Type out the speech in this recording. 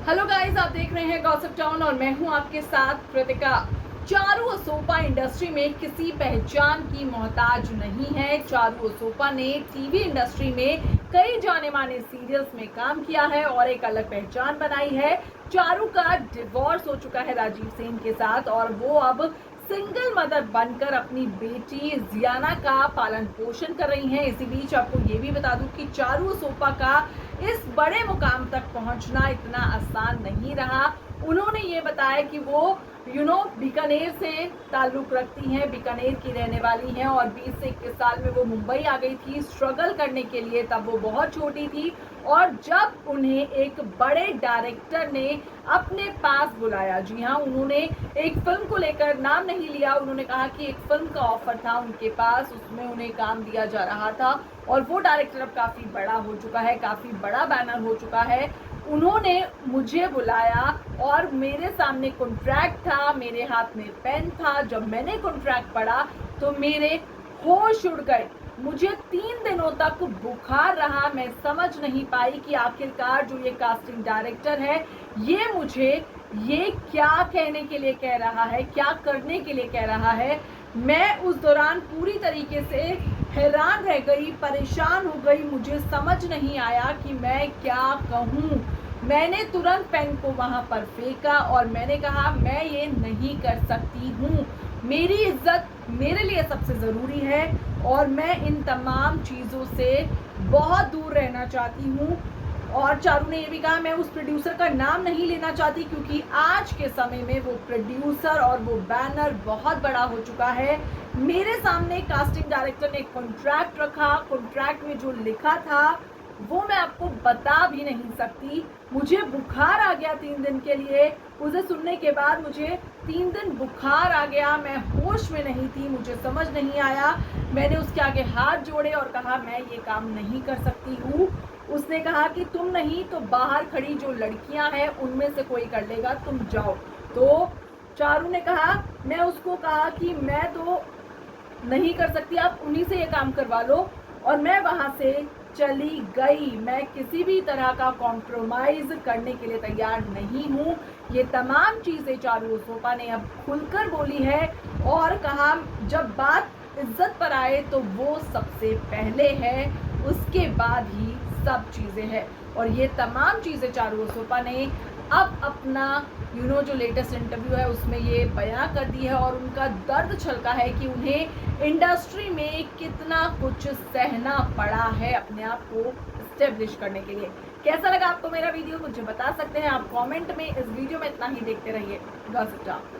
Hello guys, आप देख रहे हैं गॉसिप टाउन और मैं हूं आपके साथ कृतिका। चारू असोपा इंडस्ट्री में किसी पहचान की मोहताज नहीं है। चारू असोपा ने टीवी इंडस्ट्री में कई जाने माने सीरियल्स में काम किया है और एक अलग पहचान बनाई है। चारू का डिवोर्स हो चुका है राजीव सेन के साथ और वो अब सिंगल मदर बनकर अपनी बेटी जियाना का पालन पोषण कर रही हैं। इसी बीच आपको ये भी बता दूं कि चारू असोपा का इस बड़े मुकाम तक पहुंचना इतना आसान नहीं रहा। उन्होंने ये बताया कि वो बीकानेर से ताल्लुक रखती हैं, बीकानेर की रहने वाली हैं और 20 से 21 साल में वो मुंबई आ गई थी स्ट्रगल करने के लिए। तब वो बहुत छोटी थी और जब उन्हें एक बड़े डायरेक्टर ने अपने पास बुलाया, जी हाँ, उन्होंने एक फिल्म को लेकर नाम नहीं लिया, उन्होंने कहा कि एक फिल्म का ऑफर था उनके पास, उसमें उन्हें काम दिया जा रहा था और वो डायरेक्टर अब काफ़ी बड़ा हो चुका है, काफ़ी बड़ा बैनर हो चुका है। उन्होंने मुझे बुलाया और मेरे सामने कॉन्ट्रैक्ट था, मेरे हाथ में पेन था। जब मैंने कॉन्ट्रैक्ट पढ़ा तो मेरे होश उड़ गए। मुझे 3 दिनों तक बुखार रहा। मैं समझ नहीं पाई कि आखिरकार जो ये कास्टिंग डायरेक्टर है ये मुझे ये क्या कहने के लिए कह रहा है, क्या करने के लिए कह रहा है। मैं उस दौरान पूरी तरीके से हैरान रह गई, परेशान हो गई। मुझे समझ नहीं आया कि मैं क्या कहूँ। मैंने तुरंत पेन को वहाँ पर फेंका और मैंने कहा मैं ये नहीं कर सकती हूँ। मेरी इज्जत मेरे लिए सबसे ज़रूरी है और मैं इन तमाम चीज़ों से बहुत दूर रहना चाहती हूँ। और चारू ने ये भी कहा मैं उस प्रोड्यूसर का नाम नहीं लेना चाहती क्योंकि आज के समय में वो प्रोड्यूसर और वो बैनर बहुत बड़ा हो चुका है। मेरे सामने कास्टिंग डायरेक्टर ने कॉन्ट्रैक्ट रखा, कॉन्ट्रैक्ट में जो लिखा था वो मैं आपको बता भी नहीं सकती। मुझे बुखार आ गया 3 दिन के लिए। उसे सुनने के बाद मुझे 3 दिन बुखार आ गया, मैं होश में नहीं थी, मुझे समझ नहीं आया। मैंने उसके आगे हाथ जोड़े और कहा मैं ये काम नहीं कर सकती हूँ। उसने कहा कि तुम नहीं तो बाहर खड़ी जो लड़कियां हैं उनमें से कोई कर लेगा, तुम जाओ। तो चारू ने कहा, मैं उसको कहा कि मैं तो नहीं कर सकती, आप उन्हीं से ये काम करवा लो और मैं वहां से चली गई। मैं किसी भी तरह का कॉम्प्रोमाइज करने के लिए तैयार नहीं हूँ। ये तमाम चीजें चारू असोपा ने अब खुलकर बोली है और कहा जब बात इज्जत पर आए तो वो सबसे पहले है, उसके बाद ही सब चीजें हैं। और ये तमाम चीजें चारू असोपा ने अब अपना जो लेटेस्ट इंटरव्यू है उसमें ये बयां कर दी है और उनका दर्द छलका है कि उन्हें इंडस्ट्री में कितना कुछ सहना पड़ा है अपने आप को स्टेब्लिश करने के लिए। कैसा लगा आपको मेरा वीडियो मुझे बता सकते हैं आप कमेंट में। इस वीडियो में इतना ही, देखते रहिए गॉसिप टाउन।